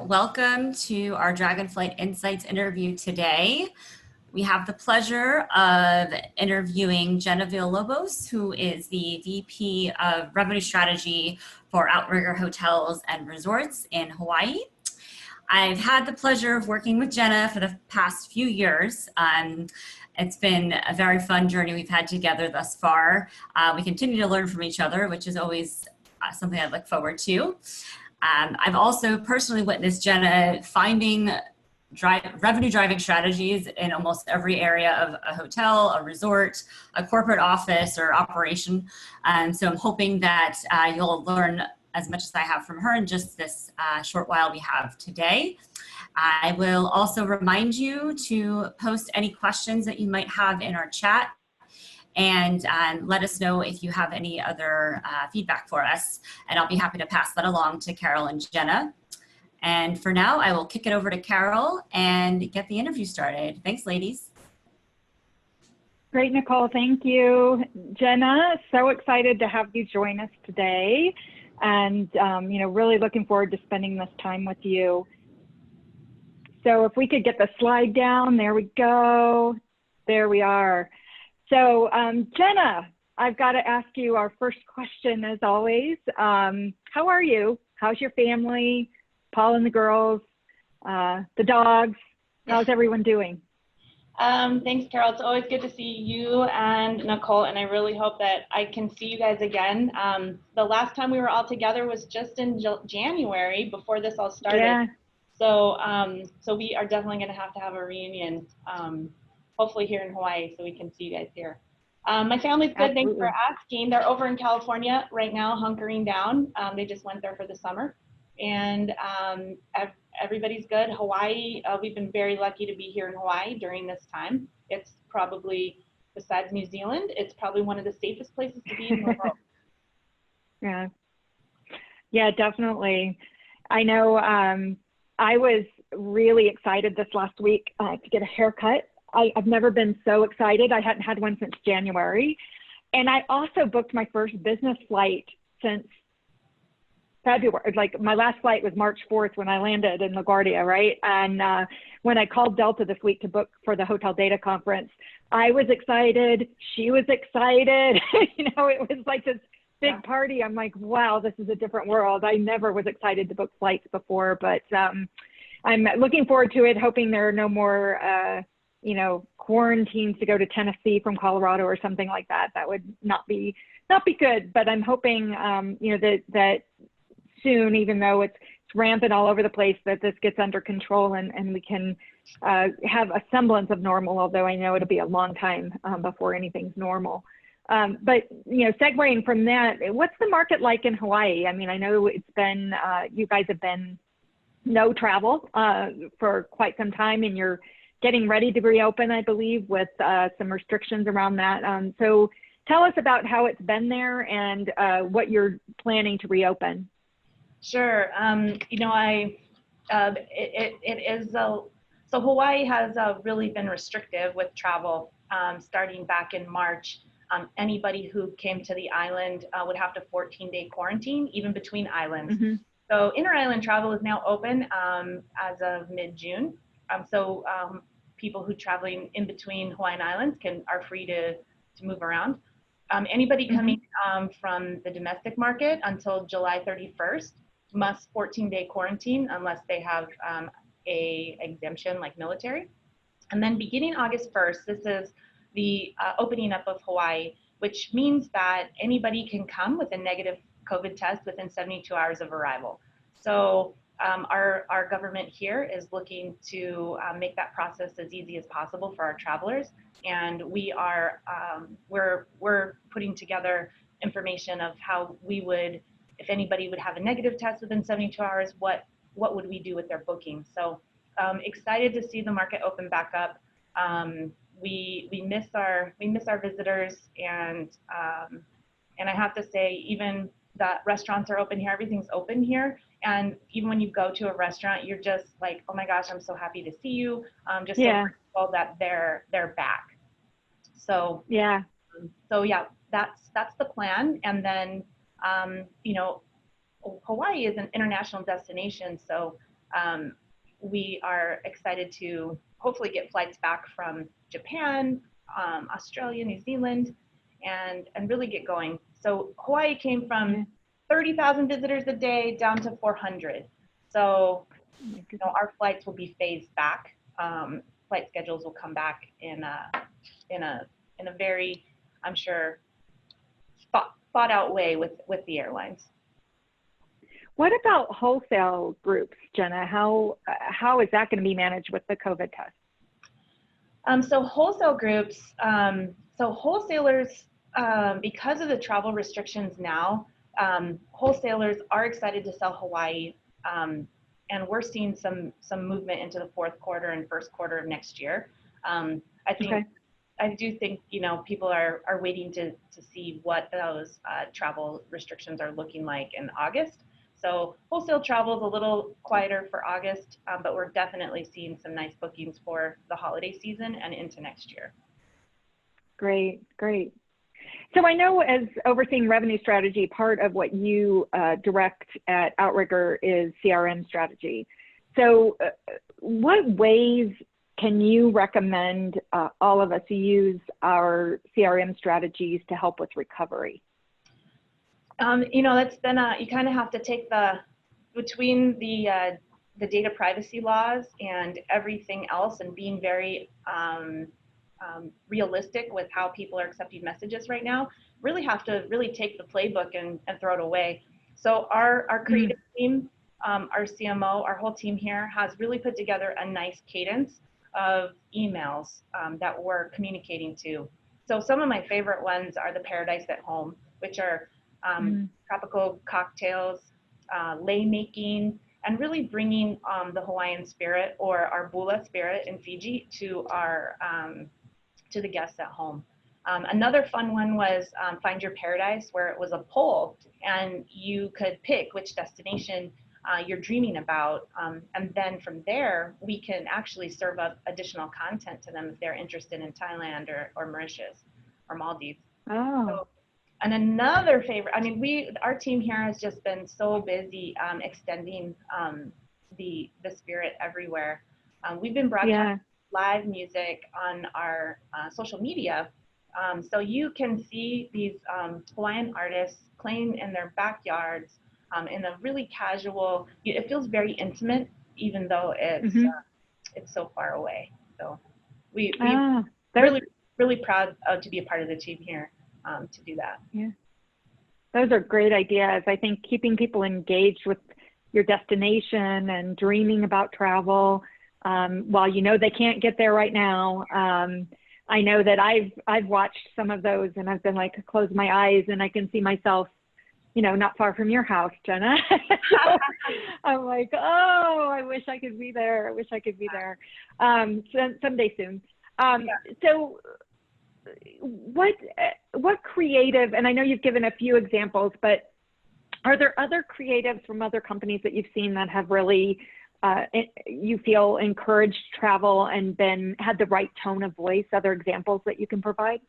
welcome to our Dragonfly Insights interview today. We have the pleasure of interviewing Jenna Villalobos, who is the VP of Revenue Strategy for Outrigger Hotels and Resorts in Hawaii. I've had the pleasure of working with Jenna for the past few years. It's been a very fun journey we've had together thus far. We continue to learn from each other, which is always something I look forward to. I've also personally witnessed Jenna finding revenue driving strategies in almost every area of a hotel, a resort, a corporate office, or operation. So I'm hoping that you'll learn as much as I have from her in just this short while we have today. I will also remind you to post any questions that you might have in our chat, and let us know if you have any other feedback for us, and I'll be happy to pass that along to Carol and Jenna. And for now, I will kick it over to Carol and get the interview started. Thanks, ladies. Great, Nicole, thank you. Jenna, so excited to have you join us today, and really looking forward to spending this time with you. So if we could get the slide down, there we go. There we are. So Jenna, I've got to ask you our first question as always. How are you? How's your family? Paul and the girls, the dogs? How's everyone doing? Thanks, Carol. It's always good to see you and Nicole, and I really hope that I can see you guys again. The last time we were all together was just in January before this all started. Yeah. So, so we are definitely going to have a reunion, hopefully here in Hawaii, so we can see you guys here. My family's good. Absolutely. Thanks for asking. They're over in California right now, hunkering down. They just went there for the summer, and everybody's good. Hawaii, we've been very lucky to be here in Hawaii during this time. It's probably, besides New Zealand, it's probably one of the safest places to be in the world. Yeah, definitely. I know I was really excited this last week to get a haircut. I've never been so excited. I hadn't had one since January. And I also booked my first business flight since February. Like my last flight was March 4th when I landed in LaGuardia, right? And when I called Delta this week to book for the Hotel Data Conference, I was excited. She was excited. It was like this big party. I'm like, wow, this is a different world. I never was excited to book flights before, but I'm looking forward to it, hoping there are no more quarantines to go to Tennessee from Colorado or something like that. That would not be good. But I'm hoping that soon, even though it's rampant all over the place, that this gets under control and we can have a semblance of normal, although I know it'll be a long time before anything's normal. But segueing from that, what's the market like in Hawaii? I mean, I know it's been, you guys have been no travel for quite some time, and you're getting ready to reopen, I believe, with some restrictions around that. So tell us about how it's been there and what you're planning to reopen. Sure. So Hawaii has really been restrictive with travel starting back in March. Anybody who came to the island would have to 14-day quarantine, even between islands. Mm-hmm. So inter-island travel is now open as of mid-June. So people who traveling in between Hawaiian Islands are free to move around. Anybody coming from the domestic market until July 31st must 14-day quarantine unless they have a exemption like military. And then beginning August 1st, this is the opening up of Hawaii, which means that anybody can come with a negative COVID test within 72 hours of arrival. So our government here is looking to make that process as easy as possible for our travelers, and we are we're putting together information of how we would, if anybody would have a negative test within 72 hours, what would we do with their booking. So excited to see the market open back up. We miss our visitors, and I have to say, even that restaurants are open here, everything's open here, and even when you go to a restaurant, you're just like, oh my gosh, I'm so happy to see you. So grateful that they're back. So yeah, that's the plan. And then Hawaii is an international destination, so We are excited to hopefully get flights back from Japan, Australia, New Zealand, and really get going. So Hawaii came from 30,000 visitors a day down to 400. So our flights will be phased back. Flight schedules will come back in a very, I'm sure, thought out way with the airlines. What about wholesale groups, Jenna? How is that going to be managed with the COVID test? So wholesale groups, so wholesalers, because of the travel restrictions now, wholesalers are excited to sell Hawaii, and we're seeing some movement into the fourth quarter and first quarter of next year. I do think, people are waiting to see what those travel restrictions are looking like in August. So wholesale travel is a little quieter for August, but we're definitely seeing some nice bookings for the holiday season and into next year. Great. So I know as overseeing revenue strategy, part of what you direct at Outrigger is CRM strategy. So what ways can you recommend all of us use our CRM strategies to help with recovery? That's been you kind of have to take between the data privacy laws and everything else, and being very realistic with how people are accepting messages right now, really have to take the playbook and throw it away. So our creative team, our CMO, our whole team here has really put together a nice cadence of emails that we're communicating to. So some of my favorite ones are the Paradise at Home, which are tropical cocktails, lei making, and really bringing the Hawaiian spirit, or our bula spirit in Fiji, to to the guests at home. Another fun one was Find Your Paradise, where it was a poll and you could pick which destination you're dreaming about, and then from there we can actually serve up additional content to them if they're interested in Thailand or Mauritius or Maldives. So, and another favorite, our team here has just been so busy extending the spirit everywhere. We've been broadcasting live music on our social media, so you can see these Hawaiian artists playing in their backyards in a really casual. It feels very intimate, even though it's so far away. So we're really proud to be a part of the team here to do that. Yeah, those are great ideas. I think keeping people engaged with your destination and dreaming about travel, while they can't get there right now. I know that I've watched some of those, and I've been like, close my eyes and I can see myself, not far from your house, Jenna. So I'm like, oh, I wish I could be there. Someday soon. So what creative, and I know you've given a few examples, but are there other creatives from other companies that you've seen that have really, you feel, encouraged travel and had the right tone of voice? Other examples that you can provide?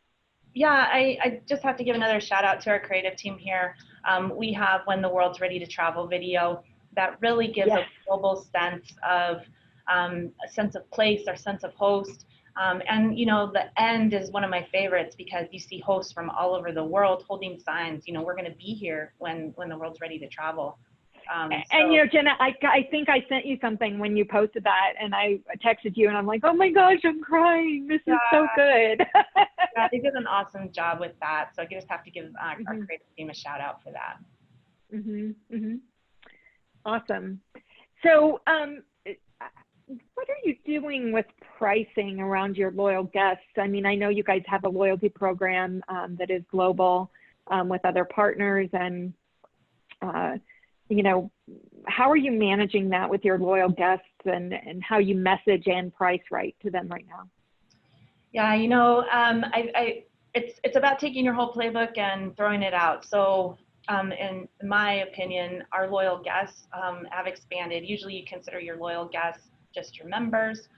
Yeah, I just have to give another shout out to our creative team here. We have When the World's Ready to Travel video that really gives a global sense of place, our sense of host. And the end is one of my favorites, because you see hosts from all over the world holding signs, we're going to be here when the world's ready to travel. And Jenna, I think I sent you something when you posted that, and I texted you, and I'm like, oh my gosh, I'm crying. This is so good. Yeah, they did an awesome job with that. So I just have to give our creative team a shout out for that. Awesome. So what are you doing with pricing around your loyal guests? I know you guys have a loyalty program that is global with other partners, and how are you managing that with your loyal guests, and how you message and price right to them right now? Yeah, it's about taking your whole playbook and throwing it out. So in my opinion, our loyal guests have expanded. Usually you consider your loyal guests just your members,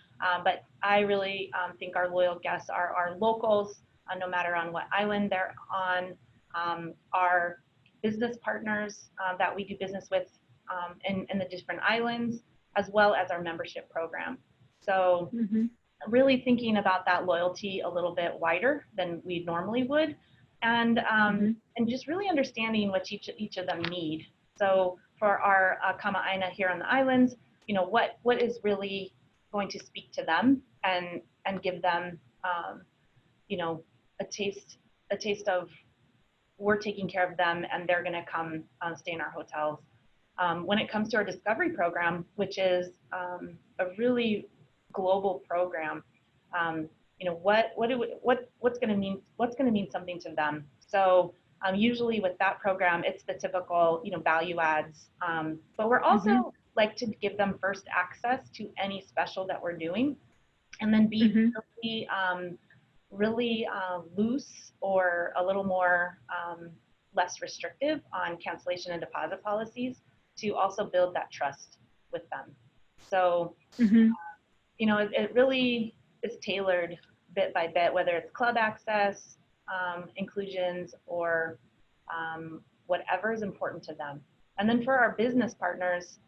but I really think our loyal guests are our locals, no matter on what island they're on, our business partners that we do business with in the different islands, as well as our membership program. So really thinking about that loyalty a little bit wider than we normally would, and just really understanding what each of them need. So for our Kama Aina here on the islands, you know, what is really going to speak to them and give them, you know, a taste of we're taking care of them and they're going to come stay in our hotels. When it comes to our discovery program, which is a really global program, you know, what's going to mean something to them. So usually with that program, it's the typical, you know, value adds, but we're also like to give them first access to any special that we're doing, and then be really loose or a little more less restrictive on cancellation and deposit policies to also build that trust with them. So, you know, it really is tailored bit by bit, whether it's club access, inclusions, or whatever is important to them. And then for our business partners,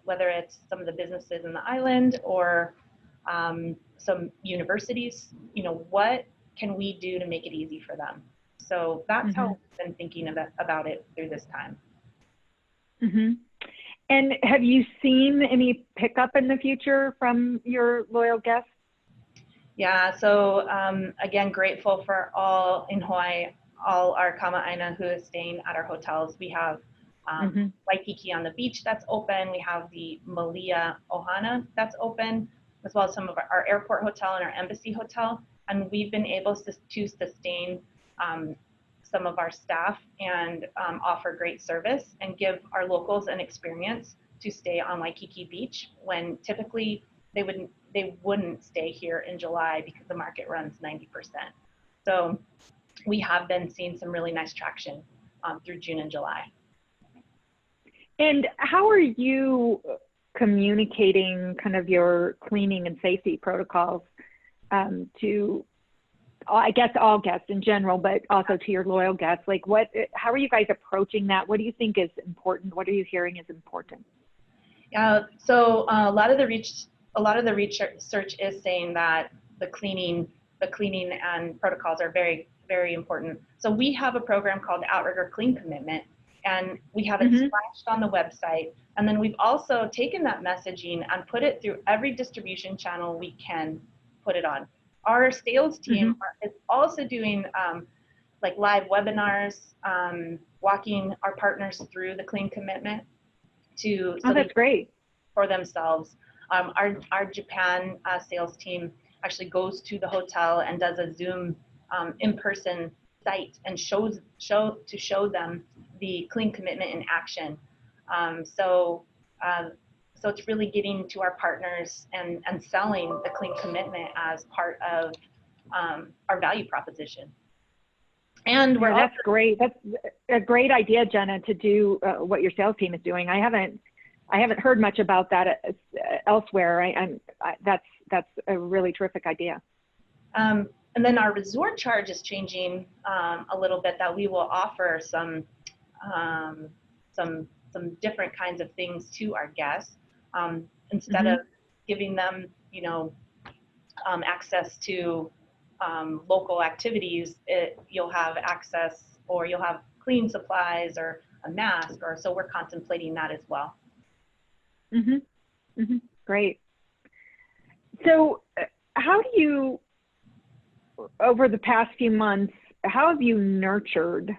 whether it's some of the businesses in the island or some universities, you know, what can we do to make it easy for them? So that's how we've been thinking about it through this time. And have you seen any pickup in the future from your loyal guests? Yeah, so again, grateful for all in Hawaii, all our Kama Aina who is staying at our hotels. We have Waikiki on the beach that's open. We have the Malia Ohana that's open, as well as some of our airport hotel and our embassy hotel. And we've been able to sustain some of our staff and offer great service and give our locals an experience to stay on Waikiki Beach when typically they wouldn't stay here in July because the market runs 90%. So we have been seeing some really nice traction through June and July. And how are you communicating kind of your cleaning and safety protocols to, I guess, all guests in general, but also to your loyal guests? Like, how are you guys approaching that? What do you think is important? What are you hearing is important? So a lot of the research is saying that the cleaning and protocols are very, very important. So we have a program called Outrigger Clean Commitment, and we have it splashed on the website. And then we've also taken that messaging and put it through every distribution channel we can put it on. Our sales team is also doing like live webinars, walking our partners through the clean commitment that's great. For themselves. Our Japan sales team actually goes to the hotel and does a Zoom in-person site and show them the clean commitment in action. So it's really getting to our partners and selling the clean commitment as part of our value proposition. And that's great. That's a great idea, Jenna, to do what your sales team is doing. I haven't heard much about that elsewhere. That's a really terrific idea. And then our resort charge is changing a little bit. That we will offer some different kinds of things to our guests instead of giving them, you know, access to local activities. You'll have access, or you'll have clean supplies or a mask, or so we're contemplating that as well. Great. So how do you, over the past few months, how have you nurtured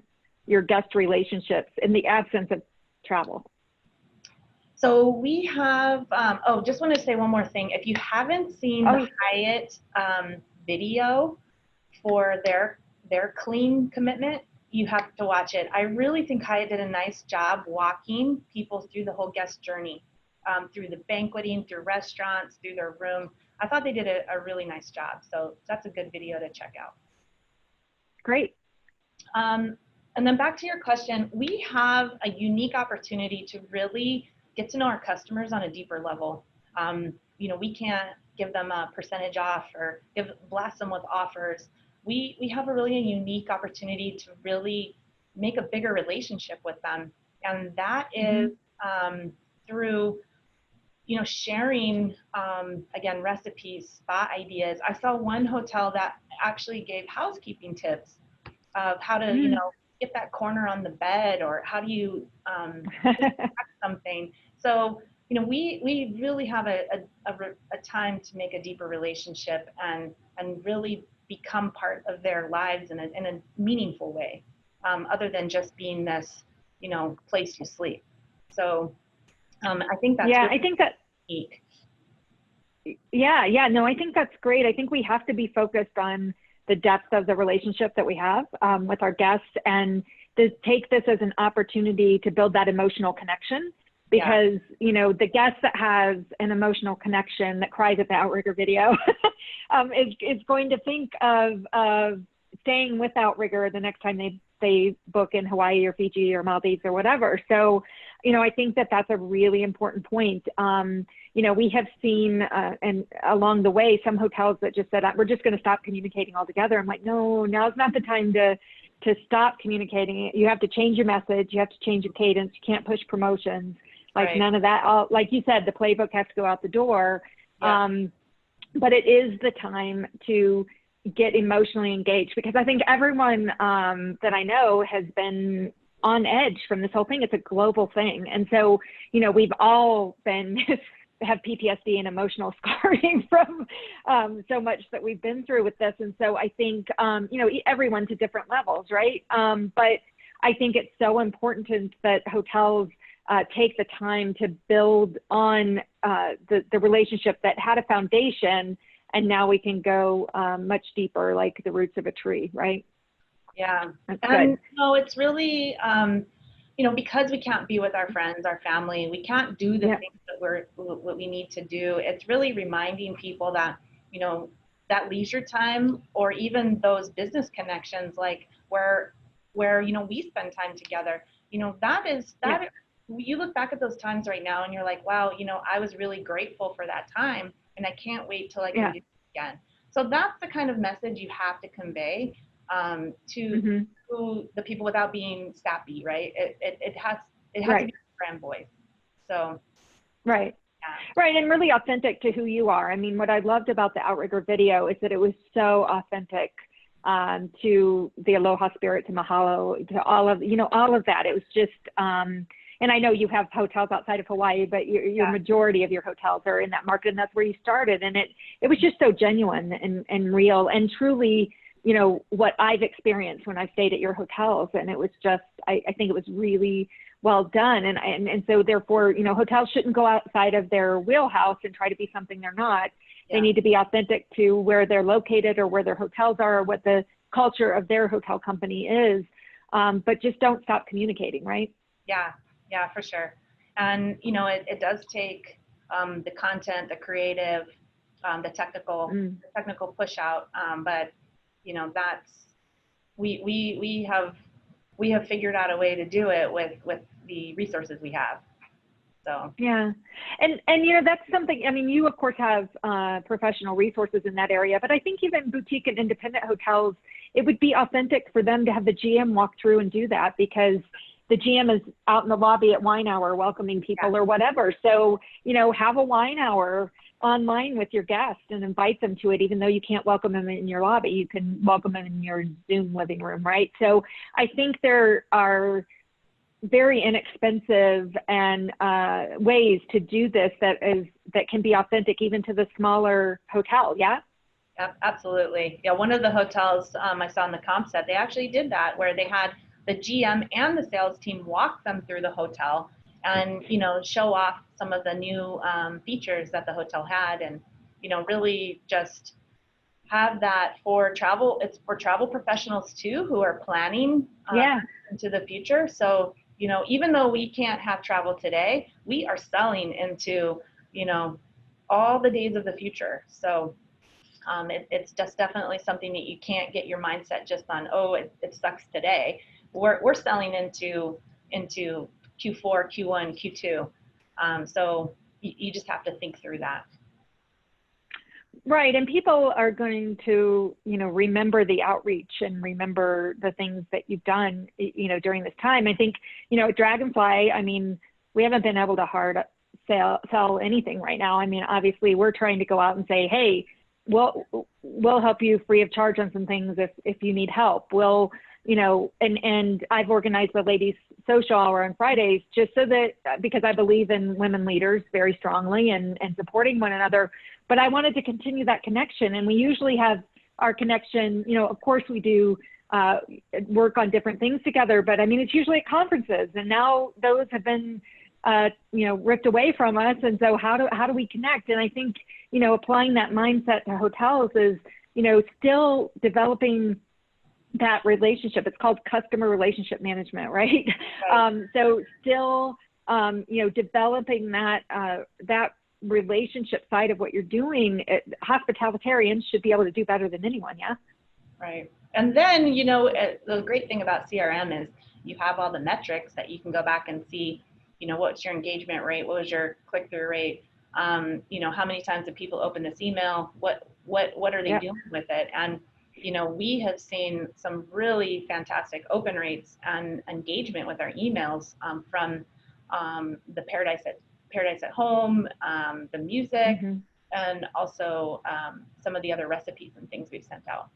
your guest relationships in the absence of travel? So we have, just want to say one more thing. If you haven't seen the Hyatt video for their clean commitment, you have to watch it. I really think Hyatt did a nice job walking people through the whole guest journey, through the banqueting, through restaurants, through their room. I thought they did a really nice job. So that's a good video to check out. Great. And then back to your question, we have a unique opportunity to really get to know our customers on a deeper level. You know, we can't give them a percentage off or blast them with offers. We have a really unique opportunity to really make a bigger relationship with them. And that is through, sharing, again, recipes, spot ideas. I saw one hotel that actually gave housekeeping tips of how to, get that corner on the bed, or how do you something. So, we really have a time to make a deeper relationship and really become part of their lives in a meaningful way, other than just being this, place you sleep. So I think that's yeah, really I think that unique. Yeah, no, I think that's great. I think we have to be focused on the depth of the relationship that we have with our guests, and to take this as an opportunity to build that emotional connection. Because, the guest that has an emotional connection, that cries at the Outrigger video, is going to think of staying with Outrigger the next time they book in Hawaii or Fiji or Maldives or whatever. So, I think that that's a really important point. We have seen, and along the way, some hotels that just said, we're just going to stop communicating altogether. I'm like, no, now's not the time to stop communicating. You have to change your message. You have to change your cadence. You can't push promotions. Like, right. None of that. Like you said, the playbook has to go out the door. Yeah. But it is the time to get emotionally engaged, because I think everyone that I know has been on edge from this whole thing. It's a global thing. And so, we've all been have PTSD and emotional scarring from so much that we've been through with this. And so I think, everyone to different levels, right? But I think it's so important that hotels take the time to build on the relationship that had a foundation, and now we can go much deeper, like the roots of a tree, right? Yeah. That's and good. it's really, because we can't be with our friends, our family, we can't do the things that what we need to do. It's really reminding people that, that leisure time, or even those business connections, like where we spend time together, you look back at those times right now and you're like, wow, I was really grateful for that time, and I can't wait till I can do it again. So that's the kind of message you have to convey to the people without being sappy, right? It has to be a brand voice. So right. And really authentic to who you are. I mean, what I loved about the Outrigger video is that it was so authentic to the Aloha Spirit, to Mahalo, to all of that. It was just, and I know you have hotels outside of Hawaii, but your majority of your hotels are in that market, and that's where you started. And it was just so genuine and real, and truly, what I've experienced when I stayed at your hotels. And it was just, I think it was really well done. And so therefore, hotels shouldn't go outside of their wheelhouse and try to be something they're not. Yeah. They need to be authentic to where they're located, or where their hotels are, or what the culture of their hotel company is. But just don't stop communicating, right? Yeah, for sure. And, it does take the content, the creative, the technical push out. But, that's, we have figured out a way to do it with the resources we have. So. Yeah. And that's something, I mean, you of course have professional resources in that area, but I think even boutique and independent hotels, it would be authentic for them to have the GM walk through and do that, because the GM is out in the lobby at wine hour welcoming people or whatever. So, have a wine hour online with your guests and invite them to it, even though you can't welcome them in your lobby. You can welcome them in your Zoom living room, right? So I think there are very inexpensive and ways to do this that can be authentic even to the smaller hotel. Yeah. Absolutely. Yeah. One of the hotels I saw in the comp set, they actually did that, where they had the GM and the sales team walk them through the hotel and, show off some of the new features that the hotel had, and, really just have that for travel. It's for travel professionals too, who are planning into the future. So, even though we can't have travel today, we are selling into, all the days of the future. So it's just definitely something that you can't get your mindset just on, it sucks today. We're selling into Q4, Q1, Q2. So you just have to think through that. Right. And people are going to, remember the outreach and remember the things that you've done, during this time. I think, at Dragonfly, I mean, we haven't been able to hard sell anything right now. I mean, obviously we're trying to go out and say, hey, we'll help you free of charge on some things if you need help. We'll, you know, and I've organized the ladies social hour on Fridays just so that, because I believe in women leaders very strongly and supporting one another, but I wanted to continue that connection. And we usually have our connection, you know, of course we do work on different things together, but I mean, it's usually at conferences, and now those have been, you know, ripped away from us. And so how do we connect? And I think, you know, applying that mindset to hotels is, you know, still developing that relationship. It's called customer relationship management, right? So still, you know, developing that, that relationship side of what you're doing. Hospitalitarians should be able to do better than anyone. Yeah. Right. And then, you know, the great thing about CRM is you have all the metrics that you can go back and see, you know, what's your engagement rate? What was your click-through rate? You know, how many times did people open this email? What are they doing with it? And, you know, we have seen some really fantastic open rates and engagement with our emails from the Paradise at Home, the music, and also some of the other recipes and things we've sent out.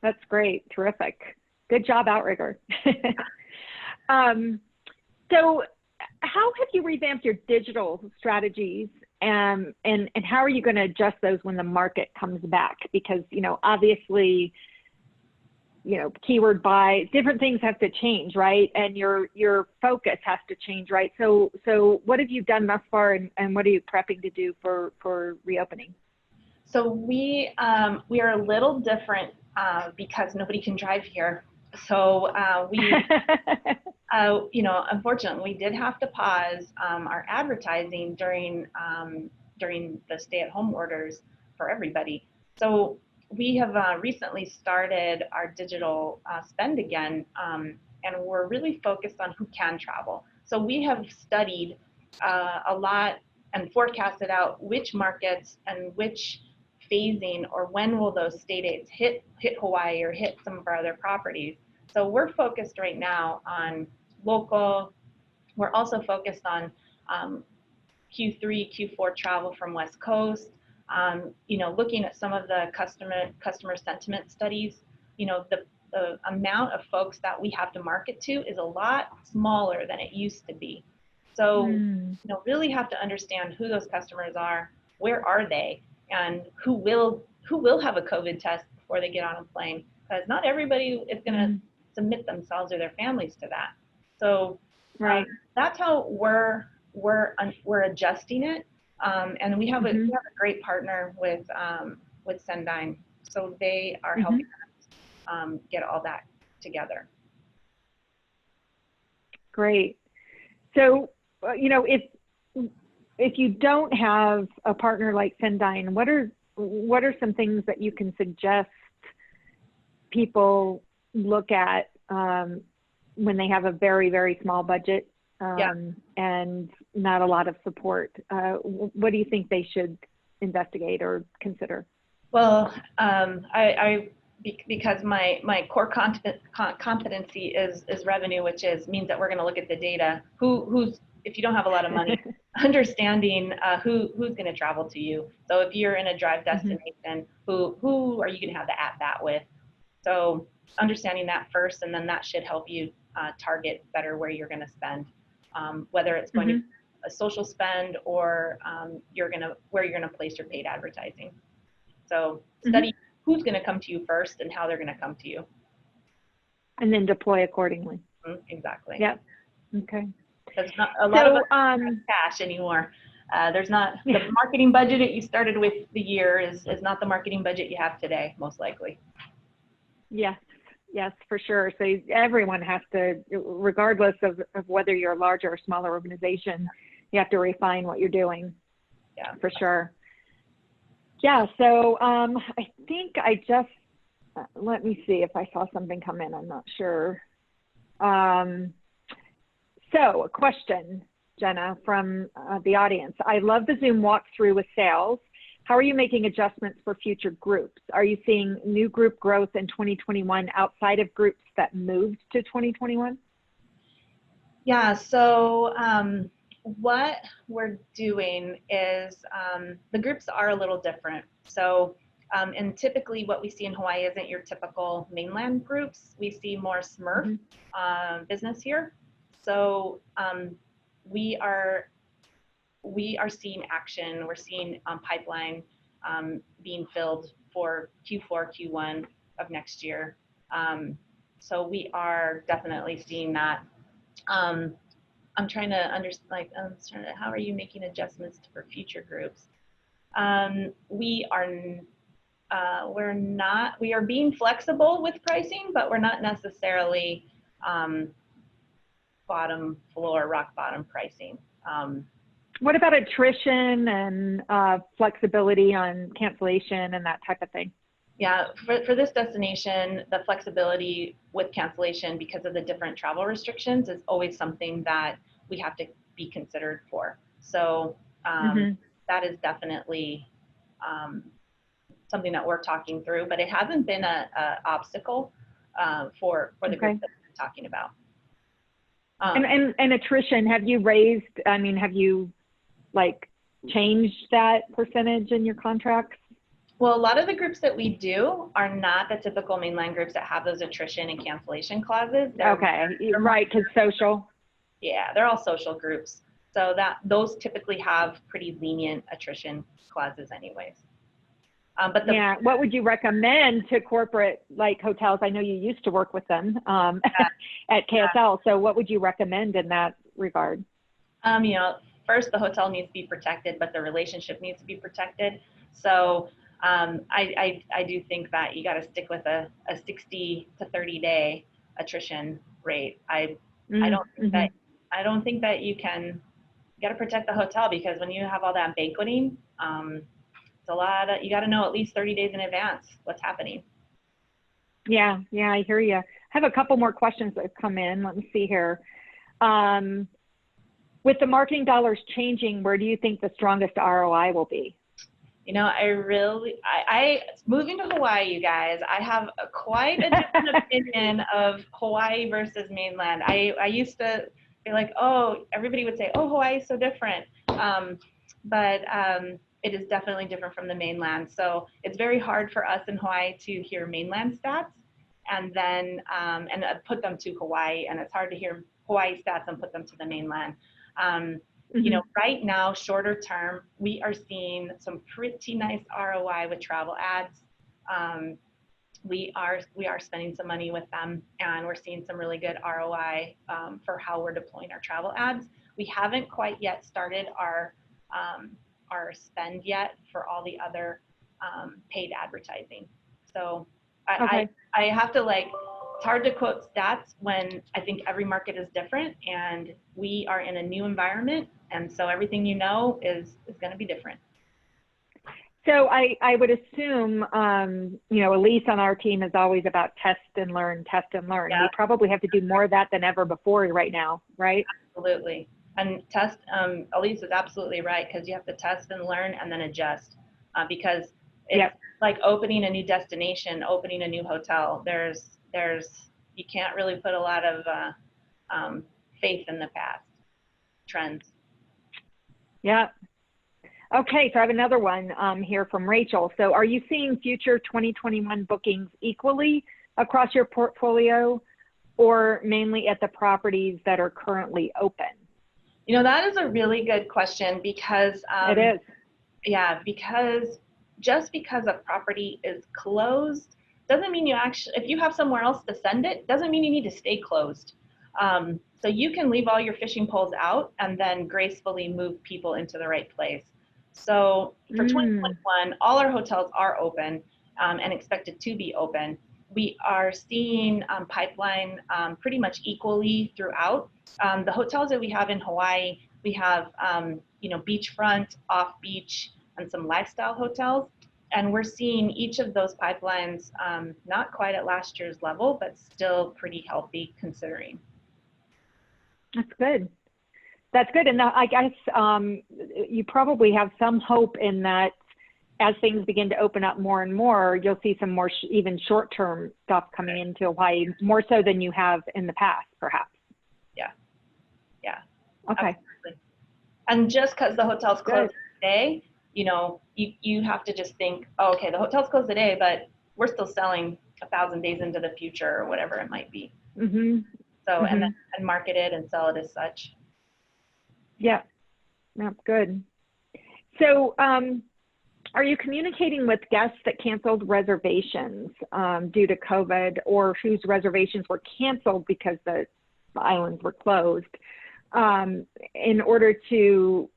That's great. Terrific. Good job, Outrigger. So how have you revamped your digital strategies, and how are you going to adjust those when the market comes back? Because, you know, obviously, you know, keyword buy, different things have to change, right? And your focus has to change, right? So what have you done thus far, and what are you prepping to do for reopening? So we are a little different because nobody can drive here. So we, you know, unfortunately, we did have to pause our advertising during the stay-at-home orders for everybody. So we have recently started our digital spend again, and we're really focused on who can travel. So we have studied a lot and forecasted out which markets and which phasing or when will those stay dates hit Hawaii or hit some of our other properties. So we're focused right now on local. We're also focused on Q3, Q4 travel from West Coast. You know, looking at some of the customer sentiment studies, you know, the amount of folks that we have to market to is a lot smaller than it used to be. So, you know, really have to understand who those customers are, where are they, and who will have a COVID test before they get on a plane, because not everybody is going to submit themselves or their families to that. So that's how we're adjusting it, and we have a great partner with Sendine, so they are helping us get all that together. Great. So you know, if you don't have a partner like Sendine, what are some things that you can suggest people look at when they have a very, very small budget and not a lot of support? What do you think they should investigate or consider? Well, because my core competency is revenue, which means that we're going to look at the data. Who's if you don't have a lot of money, understanding who's going to travel to you. So if you're in a drive destination, who are you going to have the at-bat with? So understanding that first, and then that should help you target better where you're going to spend, whether it's going to be a social spend or where you're going to place your paid advertising. So study who's going to come to you first and how they're going to come to you. And then deploy accordingly. Exactly. Yep. Okay. There's not a lot of cash anymore. There's not the marketing budget that you started with the year is not the marketing budget you have today, most likely. Yes, for sure. So everyone has to, regardless of whether you're a larger or smaller organization, you have to refine what you're doing. Yeah, for sure. Yeah. So I think I just let me see if I saw something come in. I'm not sure. So a question, Jenna, from the audience. I love the Zoom walkthrough with sales. How are you making adjustments for future groups? Are you seeing new group growth in 2021 outside of groups that moved to 2021? Yeah, so what we're doing is the groups are a little different. So, and typically what we see in Hawaii isn't your typical mainland groups. We see more SMERF business here. So we are seeing action. We're seeing pipeline being filled for Q4, Q1 of next year. So we are definitely seeing that. I'm trying to understand, how are you making adjustments for future groups? We are being flexible with pricing, but we're not necessarily bottom floor, rock bottom pricing. What about attrition and flexibility on cancellation and that type of thing? Yeah, for this destination, the flexibility with cancellation because of the different travel restrictions is always something that we have to be considered for. So that is definitely something that we're talking through, but it hasn't been a obstacle for the group that we're talking about. And attrition, have you changed that percentage in your contracts? Well, a lot of the groups that we do are not the typical mainland groups that have those attrition and cancellation clauses. They're right, because social. Yeah, they're all social groups. So those typically have pretty lenient attrition clauses anyways. What would you recommend to corporate hotels? I know you used to work with them at KSL. So what would you recommend in that regard? First the hotel needs to be protected, but the relationship needs to be protected. So I do think that you got to stick with a 60 to 30 day attrition rate. I don't think that you got to protect the hotel, because when you have all that banqueting, it's a lot of, you got to know at least 30 days in advance what's happening. Yeah, I hear you. I have a couple more questions that have come in. Let me see here. With the marketing dollars changing, where do you think the strongest ROI will be? I moving to Hawaii, you guys, I have quite a different opinion of Hawaii versus mainland. I used to be like, oh, everybody would say, oh, Hawaii is so different. But it is definitely different from the mainland. So it's very hard for us in Hawaii to hear mainland stats and then put them to Hawaii. And it's hard to hear Hawaii stats and put them to the mainland. Right now, shorter term, we are seeing some pretty nice ROI with travel ads. We are spending some money with them, and we're seeing some really good ROI for how we're deploying our travel ads. We haven't quite yet started our spend yet for all the other paid advertising. So I have to it's hard to quote stats when I think every market is different, and we are in a new environment, and so everything is going to be different. So I would assume, Elise on our team is always about test and learn. Yeah. You probably have to do more of that than ever before right now, right? Absolutely. And test, Elise is absolutely right, because you have to test and learn and then adjust, because it's like opening a new destination, opening a new hotel. You can't really put a lot of faith in the past trends. Yeah. Okay, so I have another one here from Rachel. So are you seeing future 2021 bookings equally across your portfolio, or mainly at the properties that are currently open? That is a really good question, because it is. Yeah, because just because a property is closed doesn't mean if you have somewhere else to send it, doesn't mean you need to stay closed. So you can leave all your fishing poles out and then gracefully move people into the right place. So for 2021, all our hotels are open and expected to be open. We are seeing pipeline pretty much equally throughout. The hotels that we have in Hawaii, we have beachfront, off beach, and some lifestyle hotels. And we're seeing each of those pipelines not quite at last year's level, but still pretty healthy considering. That's good. That's good. And I guess you probably have some hope in that as things begin to open up more and more, you'll see some more even short-term stuff coming into Hawaii, more so than you have in the past, perhaps. Yeah. Okay. Absolutely. And just because the hotel's closed Good. today, you know, you have to just think, oh, okay, the hotel's closed today, but we're still selling 1,000 days into the future or whatever it might be. Mhm. So, and then Mhm. and market it and sell it as such. Yeah. Yeah. Good. So, are you communicating with guests that canceled reservations due to COVID, or whose reservations were canceled because the islands were closed, in order to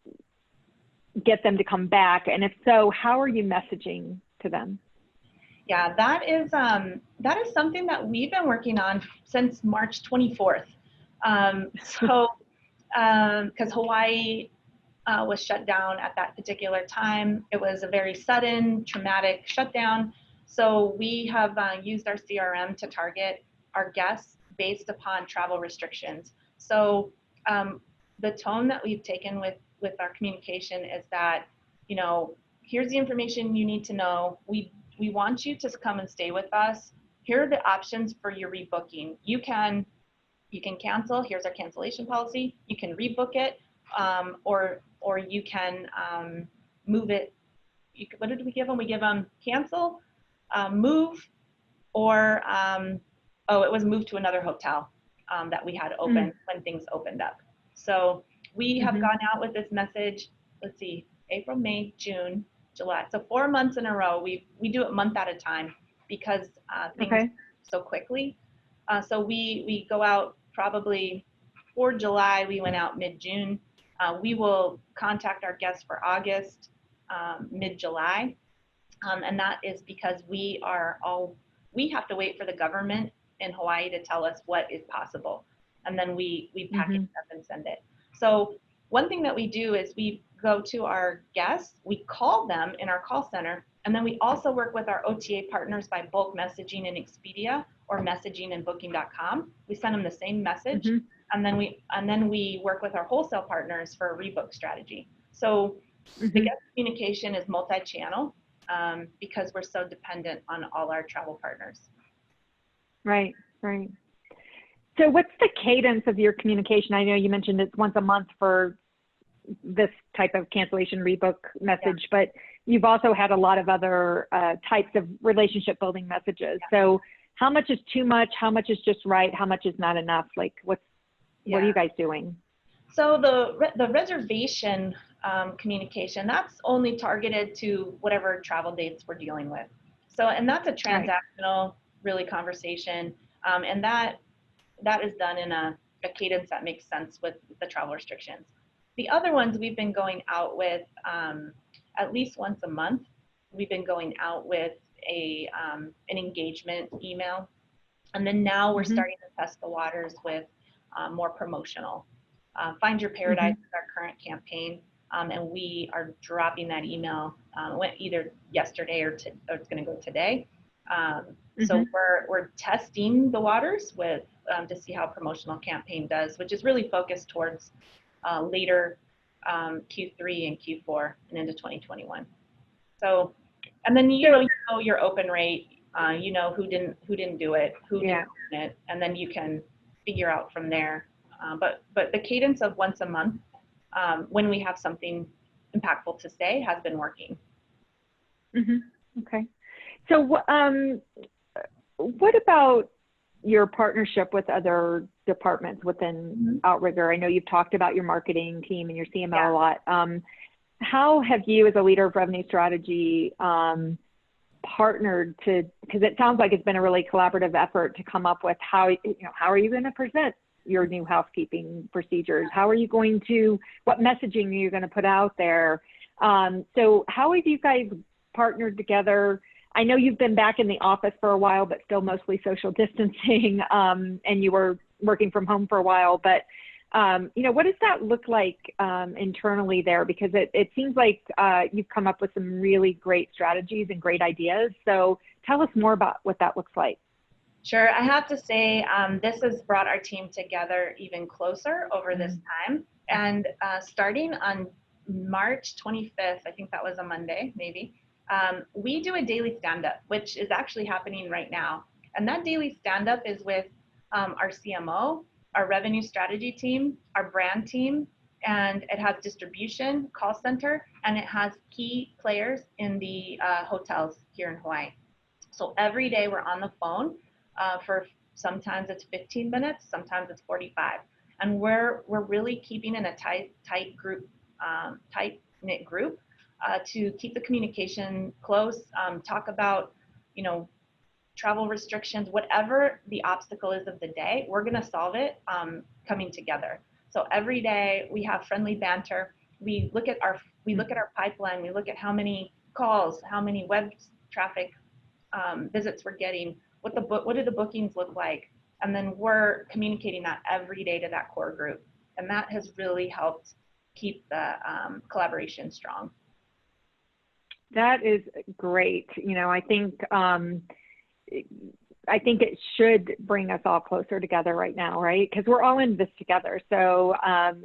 get them to come back? And if so, how are you messaging to them? Yeah, that is something that we've been working on since March 24th. So, because Hawaii was shut down at that particular time, it was a very sudden, traumatic shutdown. So we have used our CRM to target our guests based upon travel restrictions. So the tone that we've taken with our communication is that, you know, here's the information you need to know. We want you to come and stay with us. Here are the options for your rebooking. You can cancel. Here's our cancellation policy. You can rebook it, or you can move it. What did we give them? We give them cancel, move, or it was moved to another hotel that we had open when things opened up. So we have gone out with this message. Let's see, April, May, June, July. So 4 months in a row. We do it month at a time because things so quickly. So we go out probably for July. We went out mid-June. We will contact our guests for August, mid-July, and that is because we have to wait for the government in Hawaii to tell us what is possible, and then we package it up and send it. So one thing that we do is we go to our guests, we call them in our call center, and then we also work with our OTA partners by bulk messaging in Expedia or messaging in Booking.com. We send them the same message, and then we work with our wholesale partners for a rebook strategy. So the guest communication is multi-channel because we're so dependent on all our travel partners. Right, right. So what's the cadence of your communication? I know you mentioned it's once a month for this type of cancellation rebook message, but you've also had a lot of other types of relationship building messages. So how much is too much? How much is just right? How much is not enough? Like what are you guys doing? So the reservation communication, that's only targeted to whatever travel dates we're dealing with. So, and that's a transactional really conversation. And that is done in a cadence that makes sense with the travel restrictions. The other ones we've been going out with at least once a month. We've been going out with an engagement email. And then now we're starting to test the waters with more promotional. Find Your Paradise is our current campaign. And we are dropping that email went either yesterday or it's going to go today. So we're testing the waters with to see how promotional campaign does, which is really focused towards later Q3 and Q4 and into 2021. So, and then you know your open rate, you know who didn't do it, who didn't earn it, and then you can figure out from there. But the cadence of once a month when we have something impactful to say has been working. Okay. So what about your partnership with other departments within Outrigger? I know you've talked about your marketing team and your CMO a lot. How have you, as a leader of revenue strategy, partnered to, because it sounds like it's been a really collaborative effort to come up with how are you going to present your new housekeeping procedures? How are you going to, what messaging are you going to put out there? So how have you guys partnered together? I know you've been back in the office for a while, but still mostly social distancing, and you were working from home for a while, but what does that look like internally there? Because it seems like you've come up with some really great strategies and great ideas. So tell us more about what that looks like. Sure. I have to say this has brought our team together even closer over this time. And starting on March 25th, I think that was a Monday, maybe, we do a daily stand-up, which is actually happening right now. And that daily stand-up is with our CMO, our revenue strategy team, our brand team, and it has distribution, call center, and it has key players in the hotels here in Hawaii. So every day we're on the phone for sometimes it's 15 minutes, sometimes it's 45, and we're really keeping in a tight group, tight knit group to keep the communication close. Talk about, you know, travel restrictions, whatever the obstacle is of the day, we're going to solve it coming together. So every day we have friendly banter. We look at our pipeline. We look at how many calls, how many web traffic visits we're getting, what do the bookings look like, and then we're communicating that every day to that core group, and that has really helped keep the collaboration strong. That is great. You know, I think it should bring us all closer together right now, right? Because we're all in this together. So,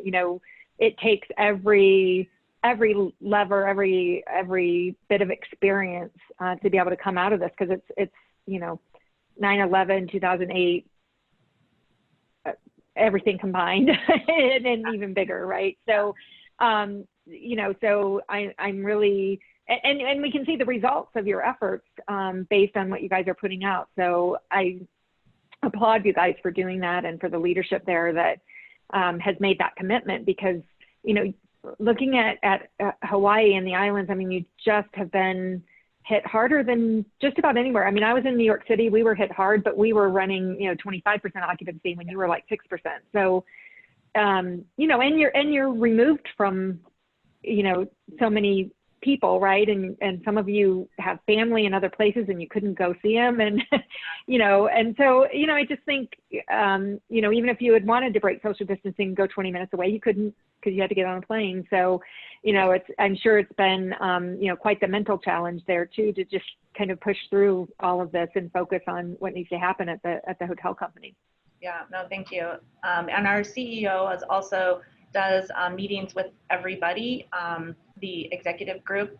you know, it takes every lever, every bit of experience to be able to come out of this, because it's you know, 9/11, 2008, everything combined, and even bigger, right? So, you know, so I'm really, and we can see the results of your efforts based on what you guys are putting out. So I applaud you guys for doing that, and for the leadership there that has made that commitment, because, you know, looking at Hawaii and the islands, I mean, you just have been hit harder than just about anywhere. I mean, I was in New York City, we were hit hard, but we were running, you know, 25% occupancy when you were like 6%. So, you know, and you're removed from, you know, so many people, right? And some of you have family in other places and you couldn't go see them. And, you know, and so, you know, I just think, you know, even if you had wanted to break social distancing, go 20 minutes away, you couldn't, because you had to get on a plane. So, you know, I'm sure it's been, you know, quite the mental challenge there too, to just kind of push through all of this and focus on what needs to happen at the hotel company. Yeah, no, thank you. And our CEO does meetings with everybody, the executive group,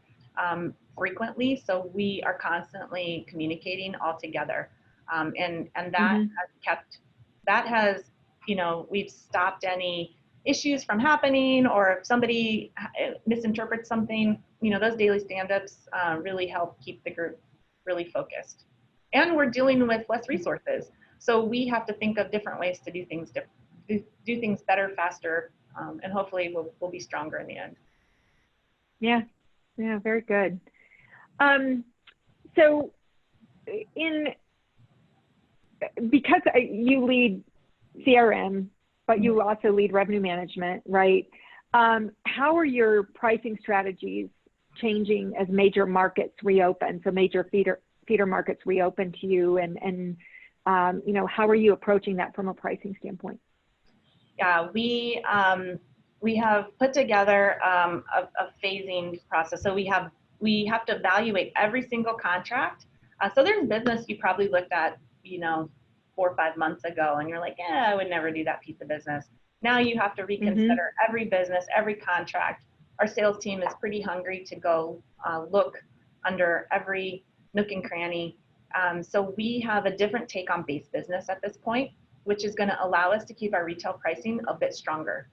frequently. So we are constantly communicating all together. And that has, you know, we've stopped any issues from happening, or if somebody misinterprets something, you know, those daily stand-ups really help keep the group really focused. And we're dealing with less resources. So we have to think of different ways to do things better, faster, and hopefully we'll be stronger in the end. Yeah, very good. So because you lead CRM, but you also lead revenue management, right? How are your pricing strategies changing as major markets reopen? So major feeder markets reopen to you, and you know, how are you approaching that from a pricing standpoint? Yeah, we have put together a phasing process. So we have to evaluate every single contract. So there's business you probably looked at, you know, 4 or 5 months ago, and you're like, I would never do that piece of business. Now you have to reconsider every business, every contract. Our sales team is pretty hungry to go look under every nook and cranny. So we have a different take on base business at this point, which is going to allow us to keep our retail pricing a bit stronger.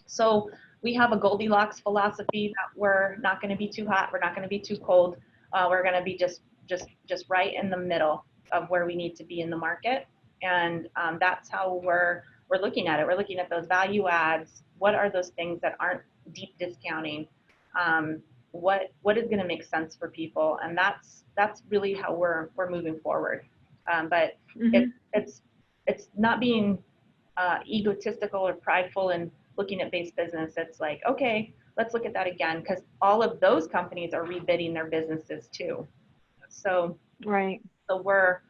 So we have a Goldilocks philosophy that we're not going to be too hot, we're not going to be too cold. We're going to be just right in the middle of where we need to be in the market. And that's how we're looking at it. We're looking at those value adds. What are those things that aren't deep discounting? What is going to make sense for people? And that's really how we're moving forward. But it's not being egotistical or prideful and looking at base business. It's like, okay, let's look at that again, because all of those companies are rebidding their businesses too. So right. So we're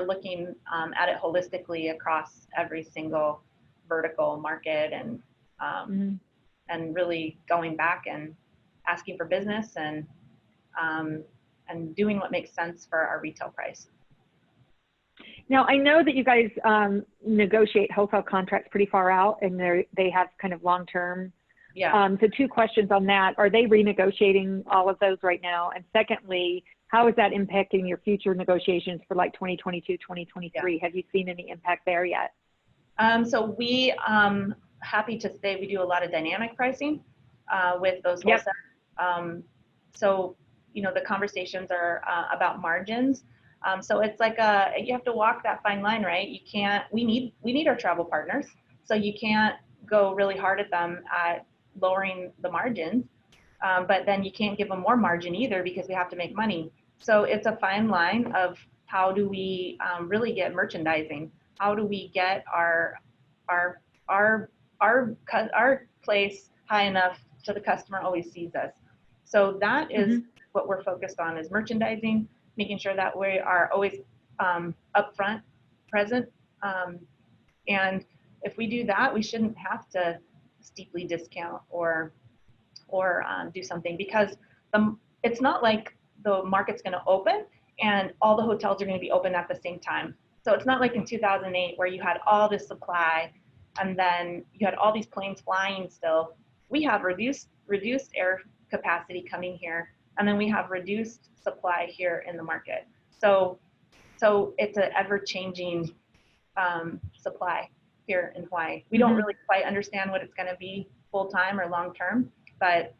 looking at it holistically across every single vertical market, and really going back and asking for business and doing what makes sense for our retail price. Now, I know that you guys negotiate wholesale contracts pretty far out, and they have kind of long-term. Yeah. So 2 questions on that. Are they renegotiating all of those right now? And secondly, how is that impacting your future negotiations for like 2022, 2023? Yeah. Have you seen any impact there yet? So we happy to say we do a lot of dynamic pricing with those Yep. wholesale. So, the conversations are about margins. So it's like you have to walk that fine line, right? You can't, we need our travel partners. So you can't go really hard at them at lowering the margins, but then you can't give them more margin either because we have to make money. So it's a fine line of how do we really get merchandising? How do we get our our place high enough so the customer always sees us? So that is what we're focused on, is merchandising, making sure that we are always upfront, present, and if we do that, we shouldn't have to steeply discount or do something, because it's not like the market's going to open and all the hotels are going to be open at the same time. So it's not like in 2008 where you had all this supply and then you had all these planes flying still. We have reduced air capacity coming here, and then we have reduced supply here in the market. So it's an ever-changing supply here in Hawaii. We don't really quite understand what it's going to be full-time or long-term, but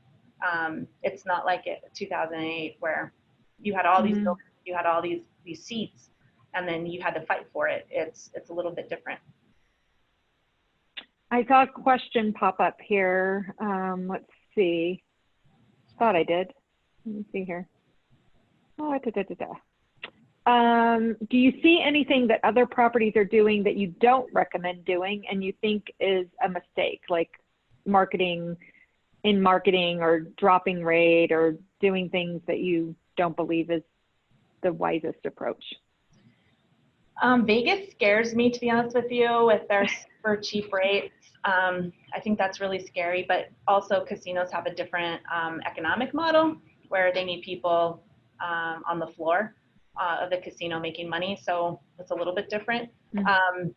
it's not like 2008 where you had all these buildings, you had all these seats, and then you had to fight for it. It's a little bit different. I saw a question pop up here. Let's see. Thought I did. Let me see here. Oh, do you see anything that other properties are doing that you don't recommend doing and you think is a mistake, like marketing or dropping rate or doing things that you don't believe is the wisest approach? Vegas scares me, to be honest with you, with their super cheap rates. I think that's really scary, but also casinos have a different economic model where they need people on the floor of the casino making money. So it's a little bit different. I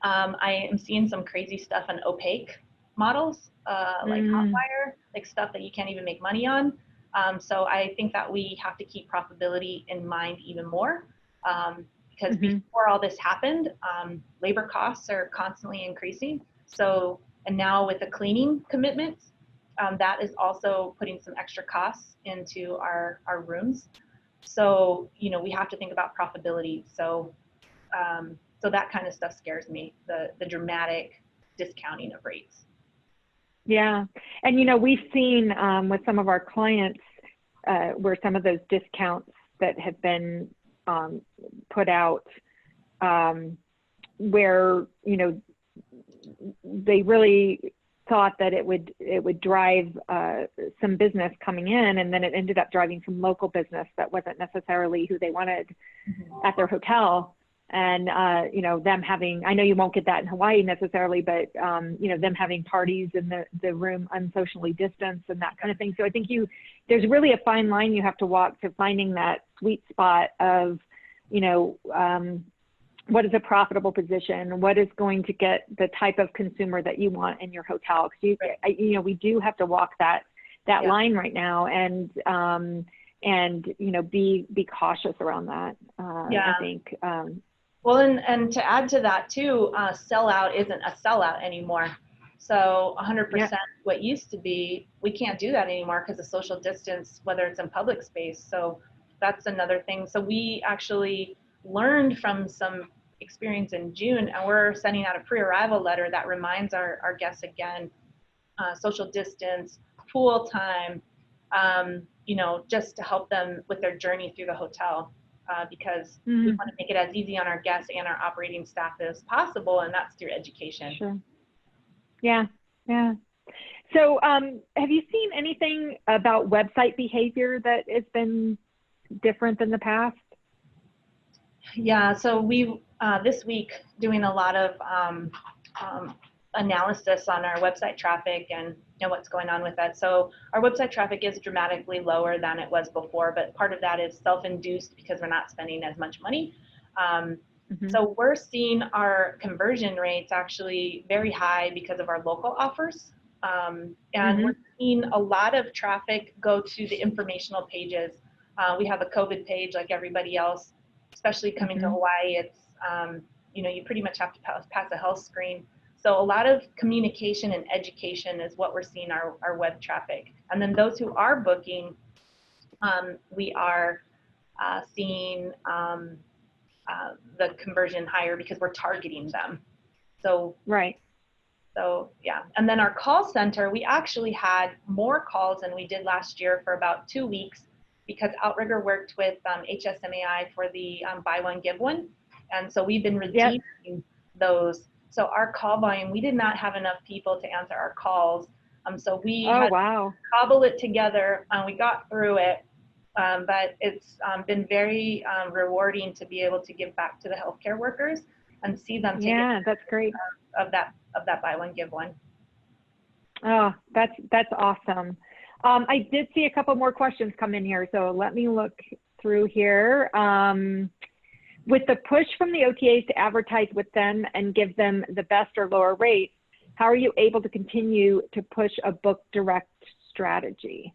am seeing some crazy stuff in opaque models, like Hotwire, like stuff that you can't even make money on. So I think that we have to keep profitability in mind even more. Because before all this happened, labor costs are constantly increasing. So, and now with the cleaning commitments, that is also putting some extra costs into our rooms. So, we have to think about profitability. So, so that kind of stuff scares me, the dramatic discounting of rates. Yeah. And, we've seen with some of our clients where some of those discounts that have been put out where, they really thought that it would drive some business coming in, and then it ended up driving some local business that wasn't necessarily who they wanted at their hotel. And, them having, I know you won't get that in Hawaii necessarily, but, them having parties in the room unsocially distanced and that kind of thing. So I think there's really a fine line you have to walk to finding that sweet spot of, what is a profitable position? What is going to get the type of consumer that you want in your hotel? Because we do have to walk that line right now, and be cautious around that. I think. Well, and to add to that too, sellout isn't a sellout anymore. So 100% what used to be, we can't do that anymore because of social distance, whether it's in public space. So that's another thing. So we actually learned from some experience in June, and we're sending out a pre-arrival letter that reminds our guests again, social distance, pool time, just to help them with their journey through the hotel, because we want to make it as easy on our guests and our operating staff as possible, and that's through education. Sure. Yeah. So have you seen anything about website behavior that has been different than the past? Yeah, so we this week doing a lot of analysis on our website traffic and what's going on with that. So our website traffic is dramatically lower than it was before, but part of that is self-induced because we're not spending as much money. So we're seeing our conversion rates actually very high because of our local offers. And we're seeing a lot of traffic go to the informational pages. We have a COVID page like everybody else, especially coming to Hawaii. It's, you pretty much have to pass a health screen. So a lot of communication and education is what we're seeing our web traffic. And then those who are booking, we are seeing the conversion higher because we're targeting them. So right. So yeah, and then our call center, we actually had more calls than we did last year for about 2 weeks because Outrigger worked with HSMAI for the buy one, give one. And so we've been redeeming those. So our call volume, we did not have enough people to answer our calls. So we had to cobble it together and we got through it. But it's been very rewarding to be able to give back to the healthcare workers and see them take that's great. Of that buy one, give one. Oh, that's awesome. I did see a couple more questions come in here, so let me look through here. With the push from the OTAs to advertise with them and give them the best or lower rates, how are you able to continue to push a book direct strategy?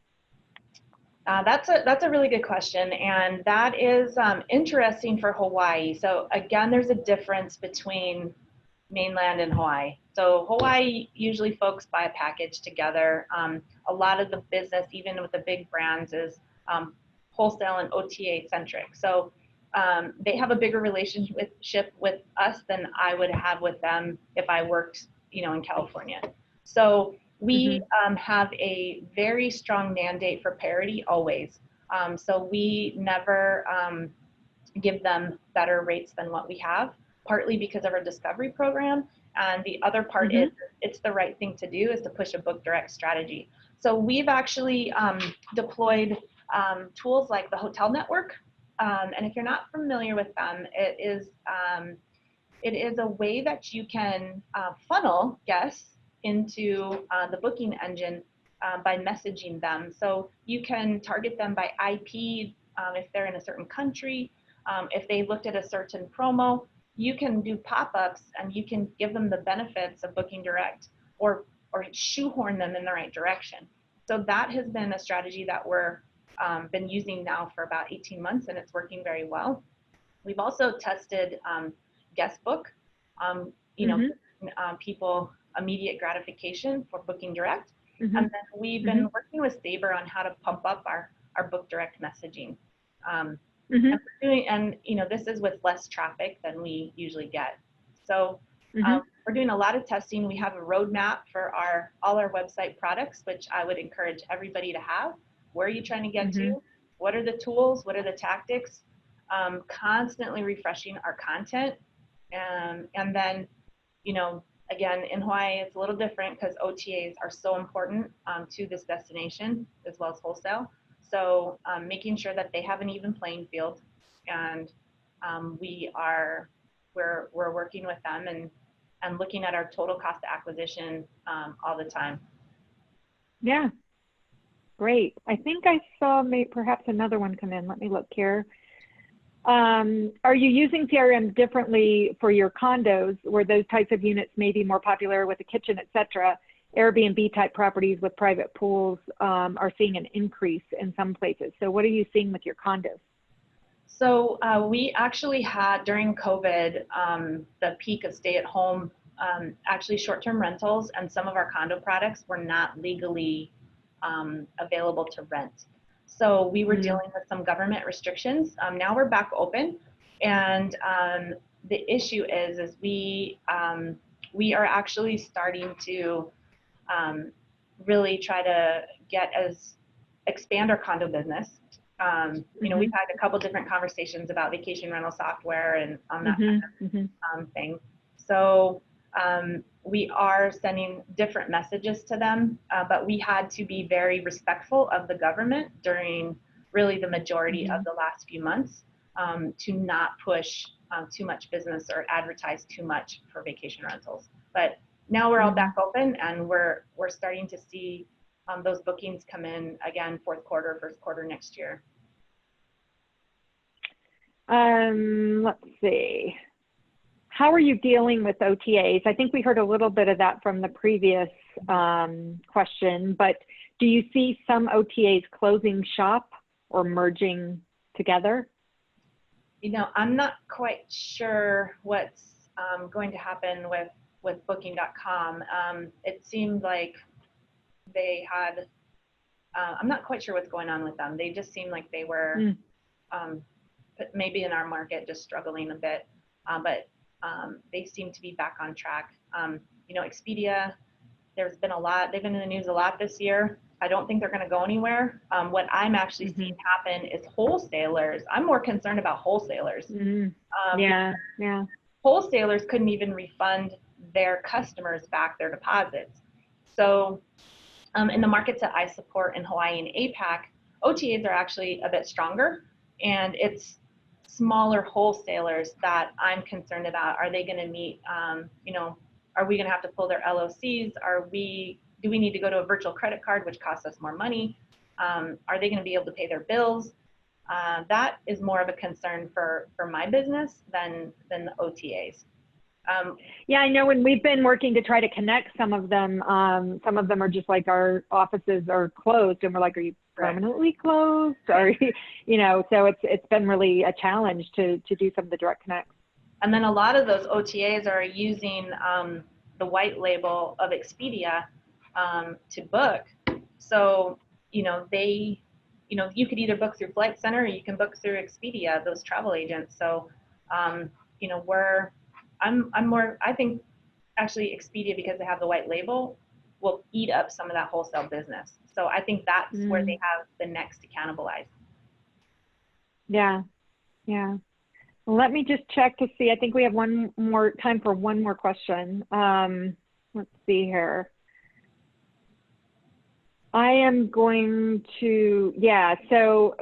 That's a really good question, and that is interesting for Hawaii. So again, there's a difference between mainland and Hawaii. So Hawaii, usually folks buy a package together. A lot of the business, even with the big brands, is wholesale and OTA centric. So they have a bigger relationship with us than I would have with them if I worked, in California. So we have a very strong mandate for parity always. So we never give them better rates than what we have, partly because of our discovery program. And the other part is it's the right thing to do is to push a book direct strategy. So we've actually deployed tools like the Hotel Network. And if you're not familiar with them, it is a way that you can funnel guests into the booking engine by messaging them. So you can target them by IP if they're in a certain country. If they looked at a certain promo, you can do pop-ups and you can give them the benefits of booking direct or shoehorn them in the right direction. So that has been a strategy that we're been using now for about 18 months and it's working very well. We've also tested guest book, people immediate gratification for booking direct. And then we've been working with Sabre on how to pump up our book direct messaging. And this is with less traffic than we usually get. So we're doing a lot of testing. We have a roadmap for all our website products, which I would encourage everybody to have. Where are you trying to get to? What are the tools? What are the tactics? Constantly refreshing our content. And then, again, in Hawaii, it's a little different because OTAs are so important to this destination as well as wholesale. So making sure that they have an even playing field, and we're working with them and looking at our total cost of acquisition all the time. Yeah, great. I think I saw perhaps another one come in. Let me look here. Are you using CRM differently for your condos where those types of units may be more popular with a kitchen, et cetera? Airbnb type properties with private pools are seeing an increase in some places. So what are you seeing with your condos? So we actually had during COVID, the peak of stay at home, actually short-term rentals and some of our condo products were not legally available to rent. So we were dealing with some government restrictions. Now we're back open. And the issue is we are actually starting to really try to expand our condo business. We've had a couple different conversations about vacation rental software and on that kind of thing. So we are sending different messages to them, but we had to be very respectful of the government during really the majority of the last few months to not push too much business or advertise too much for vacation rentals. But now we're all back open and we're starting to see those bookings come in again, fourth quarter, first quarter next year. Let's see. How are you dealing with OTAs? I think we heard a little bit of that from the previous question, but do you see some OTAs closing shop or merging together? I'm not quite sure what's going to happen with with Booking.com. It seemed like they had, I'm not quite sure what's going on with them. They just seemed like they were maybe in our market just struggling a bit, but they seem to be back on track. Expedia, there's been a lot, they've been in the news a lot this year. I don't think they're going to go anywhere. What I'm actually seeing happen is wholesalers. I'm more concerned about wholesalers. Yeah. Wholesalers couldn't even refund their customers back their deposits. So in the markets that I support in Hawaii and APAC, OTAs are actually a bit stronger, and it's smaller wholesalers that I'm concerned about. Are they going to meet, are we going to have to pull their LOCs? Do we need to go to a virtual credit card, which costs us more money? Are they going to be able to pay their bills? That is more of a concern for my business than the OTAs. Yeah, I know when we've been working to try to connect some of them are just like, our offices are closed, and we're like, are you permanently closed? Or, so it's been really a challenge to do some of the direct connects. And then a lot of those OTAs are using the white label of Expedia to book. So, you could either book through Flight Center or you can book through Expedia, those travel agents. So, I think actually Expedia, because they have the white label, will eat up some of that wholesale business. So I think that's where they have the next to cannibalize. Yeah. Well, let me just check to see. I think we have time for one more question. Let's see here. I am going to, so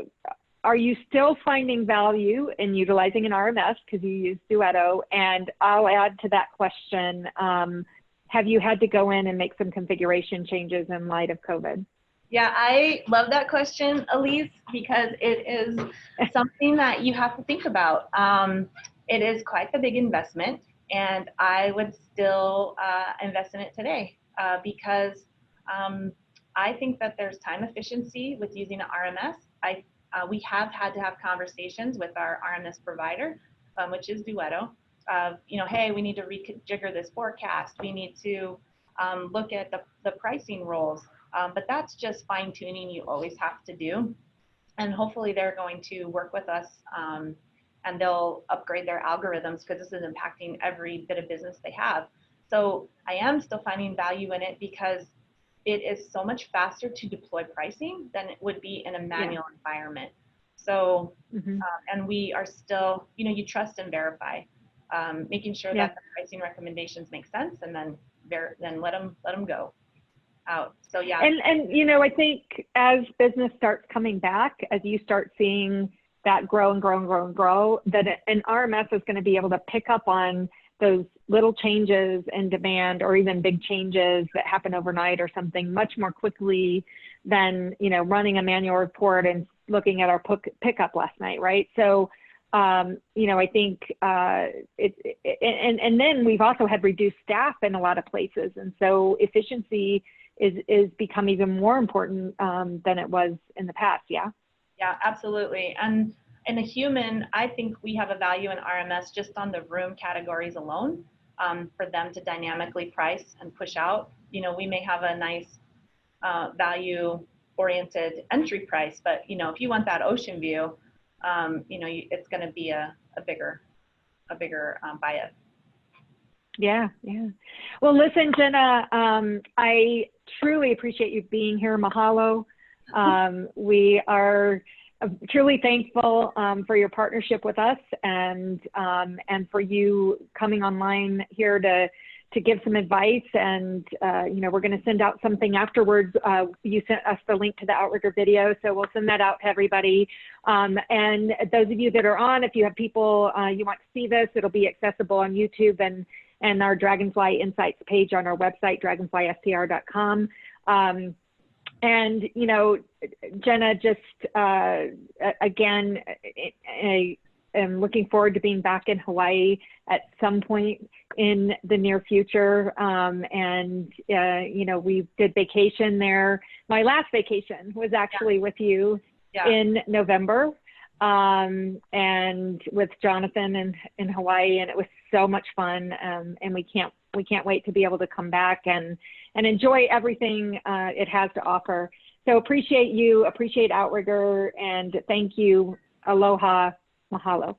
are you still finding value in utilizing an RMS because you use Duetto? And I'll add to that question, have you had to go in and make some configuration changes in light of COVID? Yeah, I love that question, Elise, because it is something that you have to think about. It is quite the big investment, and I would still invest in it today because I think that there's time efficiency with using an RMS. We have had to have conversations with our RMS provider, which is Duetto, of, hey, we need to rejigger this forecast. We need to look at the pricing rules. But that's just fine tuning you always have to do. And hopefully they're going to work with us and they'll upgrade their algorithms because this is impacting every bit of business they have. So I am still finding value in it because it is so much faster to deploy pricing than it would be in a manual environment. So, and we are still, you trust and verify, making sure that the pricing recommendations make sense, and then let them go out. So yeah. And I think as business starts coming back, as you start seeing that grow and grow, that an RMS is going to be able to pick up on those little changes in demand, or even big changes that happen overnight or something, much more quickly than, running a manual report and looking at our pickup last night, right? So, I think and then we've also had reduced staff in a lot of places, and so efficiency is become even more important than it was in the past. Yeah, absolutely. And in a human, I think we have a value in RMS just on the room categories alone, for them to dynamically price and push out. We may have a nice value oriented entry price, but if you want that ocean view, it's going to be a bigger buy-up. Yeah. Well, listen, Jenna, I truly appreciate you being here. Mahalo. We are truly thankful for your partnership with us, and for you coming online here to give some advice. And we're going to send out something afterwards. You sent us the link to the Outrigger video, so we'll send that out to everybody. And those of you that are on, if you have people you want to see this, it'll be accessible on YouTube and our Dragonfly Insights page on our website, dragonflystr.com. And, Jenna, just again, I am looking forward to being back in Hawaii at some point in the near future. We did vacation there. My last vacation was actually with you in November, and with Jonathan in Hawaii, and it was so much fun. And we can't we can't wait to be able to come back and enjoy everything it has to offer. So appreciate you, appreciate Outrigger, and thank you. Aloha, mahalo.